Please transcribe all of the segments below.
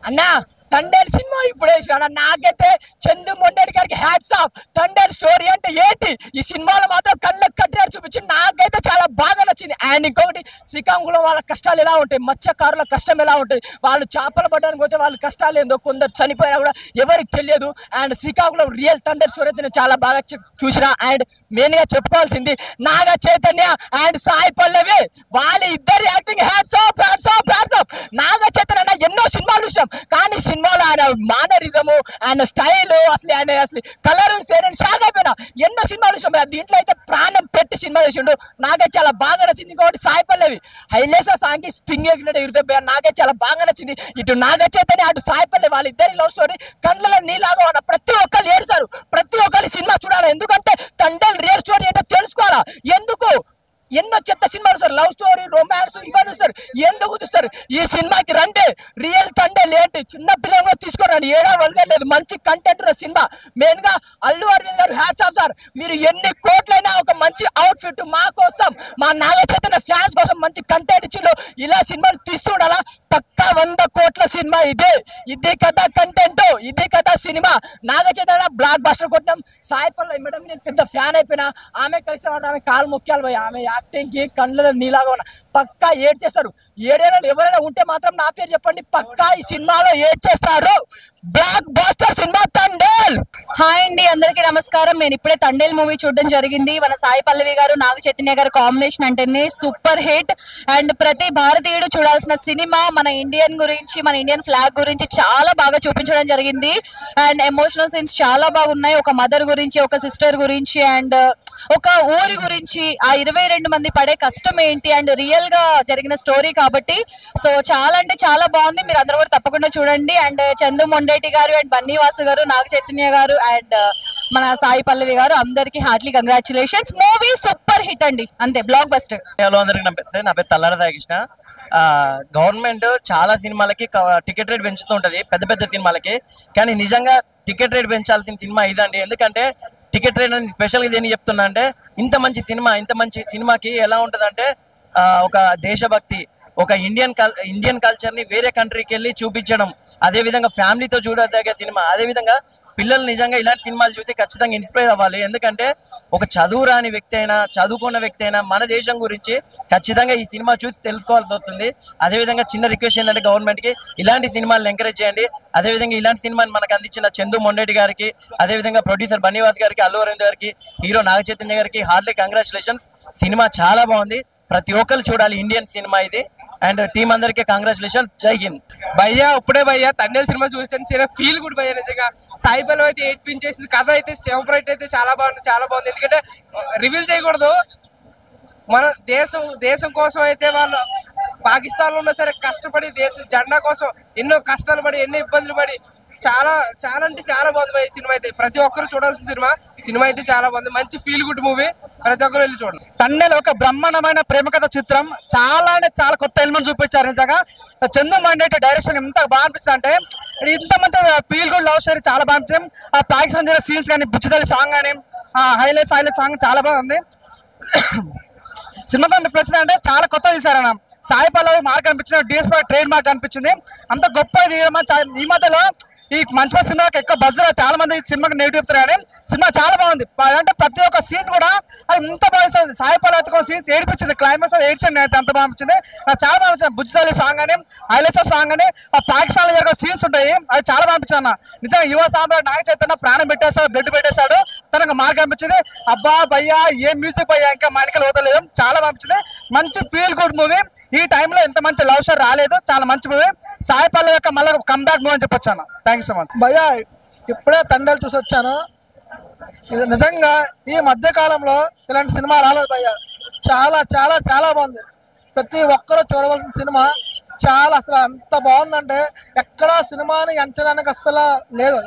అన్నా తండేల్ సినిమా ఇప్పుడు వేసినా నాకైతే చందు మొండేటి గారికి హ్యాట్స్ ఆఫ్. తండేల్ స్టోరీ అంటే ఏంటి ఈ సినిమాలో మాత్రం కళ్ళకు కట్టినట్టు చూపించి నాకైతే చాలా బాగా నచ్చింది. అండ్ ఇంకొకటి శ్రీకాకుళం వాళ్ళ కష్టాలు ఎలా ఉంటాయి, మత్స్యకారుల కష్టం ఎలా ఉంటుంది, వాళ్ళు చేపలు పట్టడానికి పోతే వాళ్ళ కష్టాలు ఏందో, కొందరు చనిపోయినా కూడా ఎవరికి తెలియదు. And Srikakulam real Thandel story అయితే నేను చాలా బాగా చూసిన. అండ్ మెయిన్ గా చెప్పుకోవాల్సింది నాగ చైతన్య అండ్ సాయి పల్లవి వాళ్ళ ఇద్దరు acting hats off hats off hats off. Naga Chaitanya ఎన్నో సినిమాలు చూసాం కానీ సినిమాలో ఆయన మానరిజము ఆయన స్టైల్ అసలు కలర్ షాక్ అయిపోయినా. ఎన్నో సినిమాలు చూసాం, దీంట్లో అయితే ప్రాణం పెట్టి సినిమా చేసిండు. నాకైతే చాలా బాగా నచ్చింది. ఇంకోటి సాయి పల్లవి హైలేసా సాంగ్ స్పింగ్ ఎగిరితే నాకైతే చాలా బాగా నచ్చింది. ఇటు నాగ చైతన్య అటు సాయి పల్లవి వాళ్ళిద్దరి లవ్ స్టోరీ కళ్ళలో నీలాగా ఉన్న ప్రతి ఒక్కరు ఏడుస్తారు. ప్రతి ఒక్కరి సినిమా చూడాలి, ఎందుకంటే తండ్రి రియల్ స్టోరీ ఏంటో తెలుసుకోవాలా. ఎందుకు ఎన్నో చెత్త సినిమాలు సార్, లవ్ స్టోరీ రొమాన్స్ ఇవన్నీ చూస్తారు, ఎందుకు చూస్తారు? ఈ సినిమాకి రండి, రియల్ తండే లేంటి చిన్న పిల్లలు కూడా తీసుకోరండి, ఏడా వలగలేదు, మంచి కంటెంట్ ఉన్న సినిమా. మెయిన్ గా అల్లు అరవింద్ గారు హ్యాట్స్ ఆఫ్ సార్. మీరు ఎన్ని కోట్లైనా ఒక మంచి అవుట్ ఫిట్ మా కోసం, మా నాగ చైతన్య ఫ్యాన్స్ కోసం మంచి కంటెంట్ ఇచ్చిండు. ఇలా సినిమాలు తీస్తుండాలా. పక్కా 100 కోట్ల సినిమా ఇది కదా కంటెంట్, ఇది కదా cinema. Naga Chaitanya block buster కొట్టినాం. Sai Pallavi madam నేను పెద్ద ఫ్యాన్ అయిపోయినా. ఆమె కలిసి ఆమె కాలు ముఖ్యాలు పోయి ఆమె యాక్టింగ్ కి కళ్ళలో నీలాగా ఉన్న పక్కా ఏడ్ చేస్తారు. ఏడేళ్ళు ఎవరైనా ఉంటే మాత్రం నా పేరు చెప్పండి, పక్కా ఈ సినిమాలో ఏడ్ చేస్తారు. Block buster cinema Thandel. Hi అండి, అందరికీ నమస్కారం. నేను ఇప్పుడే తండేల్ మూవీ చూడడం జరిగింది. మన సాయి పల్లవి గారు నాగ చైతన్య గారు కాంబినేషన్ అంటేనే సూపర్ హిట్. అండ్ ప్రతి భారతీయుడు చూడాల్సిన సినిమా. మన ఇండియన్ గురించి, మన ఇండియన్ ఫ్లాగ్ గురించి చాలా బాగా చూపించడం జరిగింది. అండ్ ఎమోషనల్ సీన్స్ చాలా బాగున్నాయి. ఒక మదర్ గురించి, ఒక సిస్టర్ గురించి, అండ్ ఒక ఊరి గురించి, ఆ 22 మంది పడే కష్టం ఏంటి, అండ్ రియల్ గా జరిగిన స్టోరీ కాబట్టి సో చాలా అంటే చాలా బాగుంది. మీరు అందరూ కూడా తప్పకుండా చూడండి. అండ్ చందు మొండేటి గారు అండ్ బన్నీవాసు గారు, నాగ చైతన్య గారు అండ్ మన సాయి పల్లవి గారు అందరికి Hartley congratulations. Movie super hit అండి, అంతే బ్లాక్ బస్టర్. హలో అందరికి నమస్తే, నా పేరు తల్లాడ సాయికృష్ణ. గవర్నమెంట్ చాలా సినిమాలకి టికెట్ రేట్ పెంచుతూ ఉంటుంది, పెద్ద పెద్ద సినిమాలకి. కానీ నిజంగా టికెట్ రేట్ పెంచాల్సిన సినిమా ఇదండి. ఎందుకంటే టికెట్ రేట్ అనేది స్పెషల్గా దేని చెప్తున్నా అంటే, ఇంత మంచి సినిమాకి ఎలా ఉంటుందంటే ఒక దేశభక్తి, ఒక ఇండియన్ కల్చర్ని వేరే కంట్రీకి వెళ్ళి చూపించడం, అదేవిధంగా ఫ్యామిలీతో చూడదగ్గ సినిమా. అదేవిధంగా పిల్లలు నిజంగా ఇలాంటి సినిమాలు చూసి ఖచ్చితంగా ఇన్స్పైర్ అవ్వాలి. ఎందుకంటే ఒక చదువు రాని వ్యక్తి అయినా, చదువుకున్న వ్యక్తి అయినా మన దేశం గురించి ఖచ్చితంగా ఈ సినిమా చూసి తెలుసుకోవాల్సి వస్తుంది. అదేవిధంగా చిన్న రిక్వెస్ట్ ఏంటంటే గవర్నమెంట్కి ఇలాంటి సినిమాలను ఎంకరేజ్ చేయండి. అదేవిధంగా ఇలాంటి సినిమాని మనకు అందించిన చందు మొండేటి గారికి, అదేవిధంగా ప్రొడ్యూసర్ బన్నీవాస్ గారికి, అల్లు అరవింద్ గారికి, హీరో నాగ చైతన్య గారికి హార్ట్లీ కంగ్రాచులేషన్స్. సినిమా చాలా బాగుంది, ప్రతి ఒక్కరు చూడాలి. ఇండియన్ సినిమా ఇది. అండ్ టీం అందరికీ కంగ్రాచులేషన్స్. జై హింద్. భయ్యా ఇప్పుడే భయ్యా తండేల్ సినిమా చూసాను, ఫీల్ గుడ్ భయ్యా. నిజంగా సాయి పల్లవి అయితే ఏడ్పించేసింది. కథ అయితే సూపర్ హిట్ అయితే చాలా బాగుంది. ఎందుకంటే రివీల్ చేయకూడదు. మన దేశం కోసం అయితే వాళ్ళు పాకిస్తాన్ లో ఉన్నా సరే కష్టపడి దేశ జెండా కోసం ఎన్నో కష్టాలు పడి, ఎన్నో ఇబ్బందులు పడి చాలా అంటే చాలా బాగుంది భయ్య సినిమా అయితే. ప్రతి ఒక్కరు చూడాల్సిన సినిమా అయితే చాలా బాగుంది. మంచి ఫీల్ గుడ్ మూవీ, ప్రతి ఒక్కరు వెళ్ళి చూడండి. తండేల్ ఒక బ్రహ్మాండమైన ప్రేమ కథ చిత్రం. చాలా అంటే చాలా కొత్త ఎలిమెంట్ చూపించారు. నిజంగా చందు మొండేటి డైరెక్షన్ ఎంత బాగా అనిపిస్తుంది అంటే, ఇంత మంచి ఫీల్ గుడ్ లవ్ స్టోరీ చాలా బాగా అనిపించింది. ఆ పాకిస్తాన్ జరిగిన సీన్స్ కానీ, బుచ్చిదల్లి సాంగ్ కానీ, హైలైట్స్ సాంగ్ చాలా బాగుంది. సినిమా ప్లస్ అంటే చాలా కొత్త తీశారన్న. సాయి పల్లవి మార్క్ అనిపించింది, డిఎస్పీ ట్రేడ్ మార్క్ అనిపించింది. అంత గొప్ప ఈ మధ్యలో ఈ మంచి సినిమాకి ఎక్కువ బజ్. చాలా మంది సినిమాకి నెగిటివ్ చెప్తారు కానీ సినిమా చాలా బాగుంది. అంటే ప్రతి ఒక్క సీన్ కూడా అది ఇంత బాగా సాయి పల్లవి సీన్స్ ఏడిపించింది. క్లైమాక్స్ ఏడ్చండి అయితే అంత బాగా అనిపించింది. నాకు చాలా బాగా అనిపించింది. బుజ్జిదల్లి సాంగ్ అని, హైలైట్స్ సాంగ్ అని, ఆ పాకిస్తాన్ లో జరిగే సీన్స్ ఉంటాయి, అది చాలా బాగా అనిపించింది అన్న. నిజంగా యువ సామ్రాట్ నాగ చైతన్య ప్రాణం పెట్టేస్తాడు, బ్లడ్ పెట్టేశాడు. తనకు మార్క్ అనిపించింది. అబ్బా భయ్యా ఏం మ్యూజిక్ భయ్యా, ఇంకా మానికలు వదలేదు. చాలా బాగా అనిపించింది. మంచి ఫీల్ గుడ్ మూవీ. ఈ టైంలో ఇంత మంచి లవ్ స్టోరీ రాలేదు. చాలా మంచి మూవీ. సాయి పల్లవి యొక్క మళ్ళీ కమ్బ్యాక్ మూవీ అని చెప్పొచ్చు అన్న. Thank you so much. భయ్యా ఇప్పుడే తండేల్ చూసి వచ్చాను. ఇది నిజంగా ఈ మధ్య కాలంలో ఇలాంటి సినిమా రాలేదు భయ్యా. చాలా చాలా చాలా బాగుంది. ప్రతి ఒక్కరూ చూడవలసిన సినిమా. చాలా అసలు అంత బాగుందంటే ఎక్కడ సినిమాని ఎంచడానికి అస్సలు లేదు.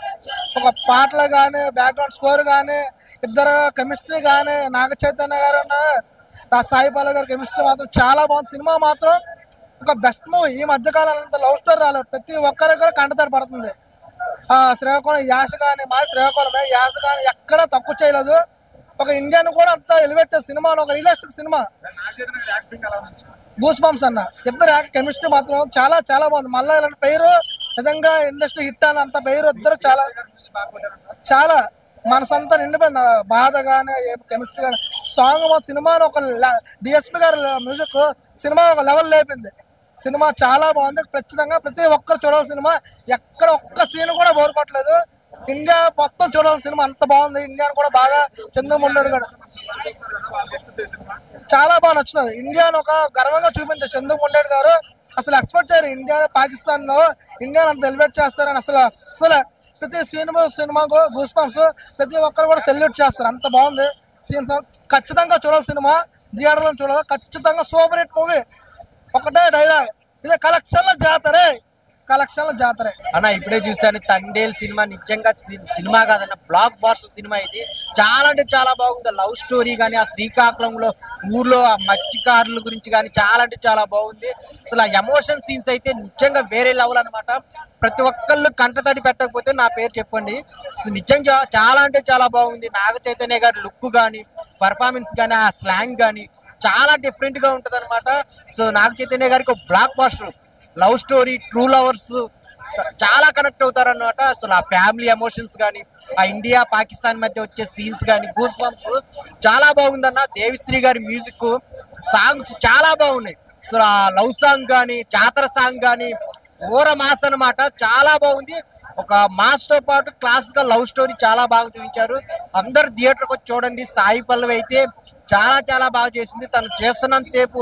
ఒక పాటలు కానీ, బ్యాక్గ్రౌండ్ స్కోర్ కానీ, ఇద్దరు కెమిస్ట్రీ కానీ, నాగ చైతన్య గారు సాయి పల్లవి గారి కెమిస్ట్రీ మాత్రం చాలా బాగుంది. సినిమా మాత్రం ఒక బెస్ట్ మూవీ. ఈ మధ్యకాలంలో అంత లవ్ స్టోరీ రాలేదు. ప్రతి ఒక్కరికి కూడా కంటతడి పడుతుంది. శ్రీకాకుళం యాస కానీ, మా శ్రీకాకుళమే యాస కానీ ఎక్కడ తక్కువ చేయలేదు. ఒక ఇండియన్ కూడా అంత ఎలివేట్ చేసే సినిమా, ఒక రియలిస్టిక్ సినిమా. గూస్ బంప్స్ అన్న ఇద్దరు కెమిస్ట్రీ మాత్రం చాలా చాలా బాగుంది. మళ్ళీ ఇలాంటి పేరు నిజంగా ఇండస్ట్రీ హిట్ అని అంత పేరు ఇద్దరు చాలా చాలా మనసంతా నిండిపోయింది. బాధ కానీ కెమిస్ట్రీ కానీ సాంగ్ సినిమాను ఒక డిఎస్పి గారి మ్యూజిక్ సినిమా ఒక లెవెల్ లేపింది. సినిమా చాలా బాగుంది. ఖచ్చితంగా ప్రతి ఒక్కరు చూడాల్సిన సినిమా. ఎక్కడ ఒక్క సీన్ కూడా బోరుకోవట్లేదు. ఇండియా మొత్తం చూడాల్సిన సినిమా అంత బాగుంది. ఇండియాను కూడా బాగా చంద్రముండడు కూడా చాలా బాగా నచ్చుతుంది. ఇండియాను ఒక గర్వంగా చూపించారు చంద్రముండడు గారు. అసలు ఎక్స్పెక్ట్ చేయరు ఇండియా పాకిస్తాన్ లో ఇండియాను అంత ఎలివేట్ చేస్తారని. అసలు ప్రతి సినిమాకు గూస్ బంప్స్ ప్రతి ఒక్కరు కూడా సెల్యూట్ చేస్తారు. అంత బాగుంది సీన్స్. ఖచ్చితంగా చూడాలి సినిమా. థియేటర్లో చూడాలి. ఖచ్చితంగా సూపర్ హిట్ మూవీ. ఒకటే డైలాగ్, ఇదే కలెక్షన్ల జాతరే, కలెక్షన్ల జాతరే అన్న. ఇప్పుడే చూసాను తండేల్ సినిమా. నిజంగా సినిమా కాదన్న, బ్లాక్ బాస్టర్ సినిమా ఇది. చాలా అంటే చాలా బాగుంది. లవ్ స్టోరీ కానీ, ఆ శ్రీకాకుళంలో ఊర్లో ఆ మత్స్యకారుల గురించి కానీ చాలా అంటే చాలా బాగుంది. అసలు ఆ ఎమోషన్ సీన్స్ అయితే నిజంగా వేరే లెవెల్ అనమాట. ప్రతి ఒక్కళ్ళు కంటతడి పెట్టకపోతే నా పేరు చెప్పండి. సో నిజంగా చాలా అంటే చాలా బాగుంది. నాగ చైతన్య గారి లుక్ కానీ, పర్ఫార్మెన్స్ కానీ, ఆ స్లాంగ్ కానీ చాలా డిఫరెంట్ గా ఉంటది అనమాట. సో నాగ చైతన్య గారికి ఒక blockbuster love story, true lovers చాలా కనెక్ట్ అవుతారన్నమాట. అసలు ఆ ఫ్యామిలీ ఎమోషన్స్ కానీ, ఆ ఇండియా పాకిస్తాన్ మధ్య వచ్చే సీన్స్ కానీ, గూస్ బంప్స్ చాలా బాగుందన్న. దేవిశ్రీ గారి మ్యూజిక్, సాంగ్స్ చాలా బాగున్నాయి. సో ఆ లవ్ సాంగ్ కానీ, జాతర సాంగ్ కానీ ఓర మాస్ అనమాట. చాలా బాగుంది. ఒక మాస్ తో పాటు క్లాసికల్ లవ్ స్టోరీ చాలా బాగా చూపించారు. అందరు థియేటర్కి వచ్చి చూడండి. సాయి పల్లవి అయితే చాలా చాలా బాగా చేసింది. తను చేస్తున్నంత సేపు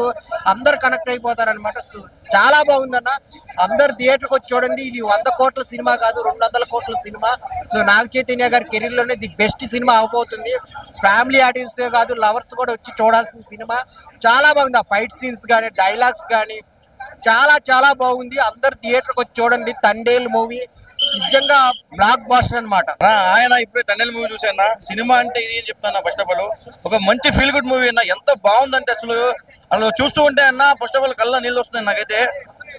అందరు కనెక్ట్ అయిపోతారనమాట. చాలా బాగుందన్న. అందరు థియేటర్కి వచ్చి చూడండి. ఇది 100 కోట్ల సినిమా కాదు, 200 కోట్ల సినిమా. సో నాగ చైతన్య గారి కెరీర్ లోనే ది బెస్ట్ సినిమా అవబోతుంది. ఫ్యామిలీ ఆడియన్స్ కాదు, లవర్స్ కూడా వచ్చి చూడాల్సిన సినిమా. చాలా బాగుంది. ఆ ఫైట్ సీన్స్ కానీ, డైలాగ్స్ కానీ చాలా చాలా బాగుంది. అందరు థియేటర్కి వచ్చి చూడండి. తండేల్ మూవీ నిజంగా బ్లాక్ బాస్టర్ అనమాట. ఆయన ఇప్పుడే తండేల్ మూవీ చూసాను. సినిమా అంటే ఇది ఏం చెప్తాను. ఫస్ట్ ఆఫ్ ఆల్ ఒక మంచి ఫీల్ గుడ్ మూవీ అన్న. ఎంత బాగుందంటే అసలు చూస్తూ ఉంటే అన్న ఫస్ట్ ఆఫ్ ఆల్ కళ్ళ నీళ్ళు వస్తున్నాయి నాకైతే.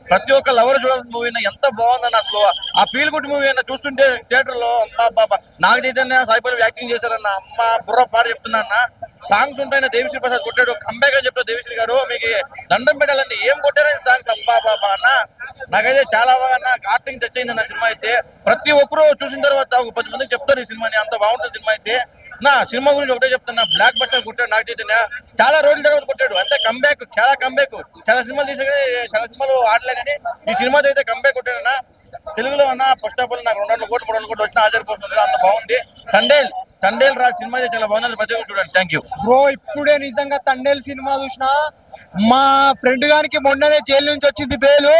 ప్రతి ఒక్క లవర్ చూడాల్సిన మూవీ అన్న. ఎంత బాగుందన్న అసలు ఆ ఫీల్ గుడ్ మూవీ అన్న. చూస్తుంటే థియేటర్ లో అమ్మ బాబా నాగ చైతన్య, సాయి పల్లవి యాక్టింగ్ చేశారన్న. అమ్మ బుర్ర పాట చెప్తున్నా అన్న. సాంగ్స్ ఉంటాయన్న. దేవిశ్రీ ప్రసాద్ కొట్టాడు. కంబ్యాక్ అని చెప్తారు దేవిశ్రీ గారు. మీకు దండం పెట్టాలండి. ఏం కొట్టారని సాంగ్స్. అబ్బా బాబా అన్న. నాకైతే చాలా బాగా అన్న యాక్టింగ్ టచ్ అయింది అన్న సినిమా అయితే. ప్రతి ఒక్కరు చూసిన తర్వాత ఒక 10 మందికి చెప్తారు ఈ సినిమాని. అంత బాగుంటుంది సినిమా అయితే. నా సినిమా గురించి ఒకటే చెప్తున్నా. బ్లాక్ బస్టర్ కొట్టాడు నాగ చైతన్య. చాలా రోజుల తర్వాత కొట్టాడు. అంతే కంబ్యాక్, చాలా కంబ్యాక్. చాలా సినిమాలు తీసా కానీ చాలా సినిమాలు ఆడలే కానీ ఈ సినిమాతో అయితే కంబ్యాక్ కొట్టాడన్న. తెలుగులో అన్న ఫస్ట్ ఆఫ్ ఆల్ నాకు 200 కోట్లు 300 కోట్లు వచ్చిన ఆశ్చర్యపోతుంది. అంత బాగుంది. తండేల్ రా సినిమా చాలా బాగుంది. ప్రతి ఒక్కరు చూడండి. Thank you bro. ఇప్పుడే నిజంగా తండేల్ సినిమా చూసిన. మా ఫ్రెండ్ గారికి మొన్ననే జైలు నుంచి వచ్చింది బెయిల్.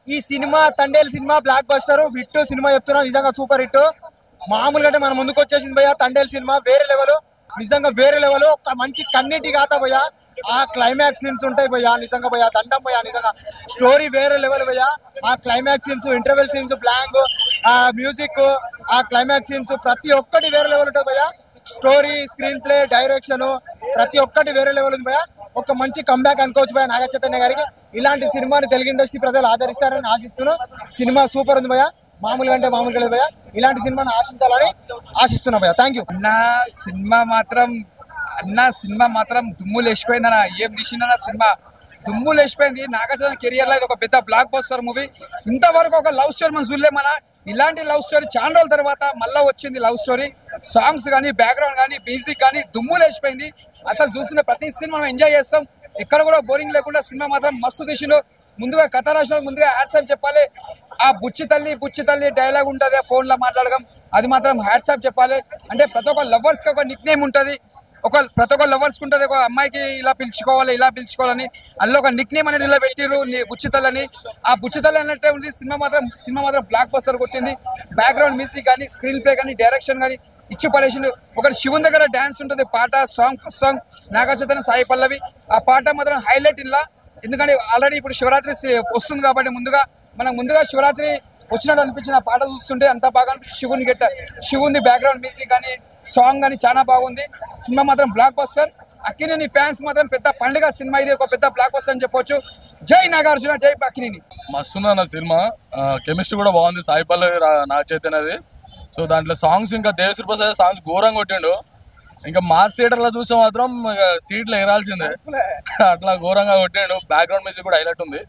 ఈ cinema Thandel cinema block buster hit cinema చెప్తున్నా. నిజంగా సూపర్ హిట్. మామూలుగా అంటే మన ముందుకు వచ్చేసింది భయ్యా. తండేల్ సినిమా వేరే లెవెల్. నిజంగా వేరే లెవెల్. ఒక మంచి కన్నీటి గాథ భయ్యా. ఆ క్లైమాక్స్ సీన్స్ ఉంటాయి భయ్యా. నిజంగా భయ్యా దండం భయ్యా. నిజంగా స్టోరీ వేరే లెవెల్ భయ్యా. ఆ climax scenes, interval scenes, blank, ఆ మ్యూజిక్, ఆ క్లైమాక్స్ సీన్స్ ప్రతి ఒక్కటి వేరే లెవెల్ ఉంటుంది భయ్యా. స్టోరీ, స్క్రీన్ ప్లే, డైరెక్షన్ ప్రతి ఒక్కటి వేరే లెవెల్ ఉంది భయ్యా. ఒక మంచి కంబ్యాక్ అనుకోవచ్చు భయ్యా నాగ చైతన్య గారికి. ఇలాంటి సినిమాని తెలుగు ఇండస్ట్రీ ప్రజలు ఆదరిస్తారని ఆశిస్తున్నాను. సినిమా సూపర్ ఉంది భయ్యా. మామూలుగా అంటే మామూలుగా లేదు భయ్యా. ఇలాంటి సినిమాని ఆశించాలని ఆశిస్తున్నా భయ్యా. Thank you. సినిమా మాత్రం దుమ్ము లేచిపోయిందన్న. ఏం తీసిందన్న సినిమా దుమ్ము లేచిపోయింది. నాగార్జున కెరియర్ లో ఇది ఒక పెద్ద బ్లాక్ బస్టర్ మూవీ. ఇంతవరకు ఒక లవ్ స్టోరీ మనం చూడలేమన్నా. ఇలాంటి లవ్ స్టోరీ చాలా రోజుల తర్వాత మళ్ళీ వచ్చింది లవ్ స్టోరీ. సాంగ్స్ కానీ, బ్యాక్గ్రౌండ్ కానీ, మ్యూజిక్ కానీ దుమ్ము లేచిపోయింది. అసలు చూస్తున్న ప్రతి సినిమా మనం ఎంజాయ్ చేస్తాం. ఎక్కడ కూడా బోరింగ్ లేకుండా సినిమా మాత్రం మస్తు తీసిండు. ముందుగా కథ రాసిన ముందుగా హ్యాట్సాప్ చెప్పాలి. ఆ బుచ్చి తల్లి డైలాగ్ ఉంటుంది ఫోన్ లో మాట్లాడడం. అది మాత్రం హ్యాట్సాప్ చెప్పాలి. అంటే ప్రతి ఒక్క లవర్స్ కి ఒక నిక్ నేమ్ ఉంటుంది. ప్రతి ఒక్క లవర్స్ కి ఉంటుంది. ఒక అమ్మాయికి ఇలా పిలుచుకోవాలని అందులో ఒక నిక్ నేమ్ అనేది ఇలా పెట్టిరు బుచ్చితల్లి. ఆ బుచ్చితల్లి అన్నట్టే ఉంది. సినిమా మాత్రం బ్లాక్ బస్టర్ కొట్టింది. బ్యాక్గ్రౌండ్ మ్యూజిక్ కానీ, స్క్రీన్ ప్లే కానీ, డైరెక్షన్ కానీ ఇచ్చి పడేసిండు. ఒకటి శివుని దగ్గర డాన్స్ ఉంటుంది. పాట ఫస్ట్ సాంగ్ నాగ చైతన్య, సాయి పల్లవి. ఆ పాట మాత్రం హైలైట్ ఇలా. ఎందుకంటే ఆల్రెడీ ఇప్పుడు శివరాత్రి వస్తుంది కాబట్టి ముందుగా శివరాత్రి వచ్చినట్టు అనిపించిన పాట చూస్తుంటే అంత బాగా అనిపించింది. శివుని బ్యాక్గ్రౌండ్ మ్యూజిక్ కానీ, సాంగ్ కానీ చాలా బాగుంది. సినిమా మాత్రం బ్లాక్ బస్టర్. అక్కినేని ఫ్యాన్స్ మాత్రం పెద్ద పండుగ సినిమా. ఇది ఒక పెద్ద బ్లాక్ బస్టర్ అని చెప్పొచ్చు. జై నాగార్జున, జై అక్కినేని. మస్తున్న సినిమా. కెమిస్ట్రీ కూడా బాగుంది. సాయి పల్లవి, నాగ చైతన్యది. సో దాంట్లో సాంగ్స్ ఇంకా దేవిశ్రీ ప్రసాద్ సాంగ్స్ ఘోరంగా కొట్టిండు. ఇంకా మాస్ థియేటర్ లో చూస్తే మాత్రం సీట్లు ఎగరాల్సిందే. అట్లా ఘోరంగా కొట్టిండు. బ్యాక్గ్రౌండ్ మ్యూజిక్ కూడా హైలైట్ ఉంది.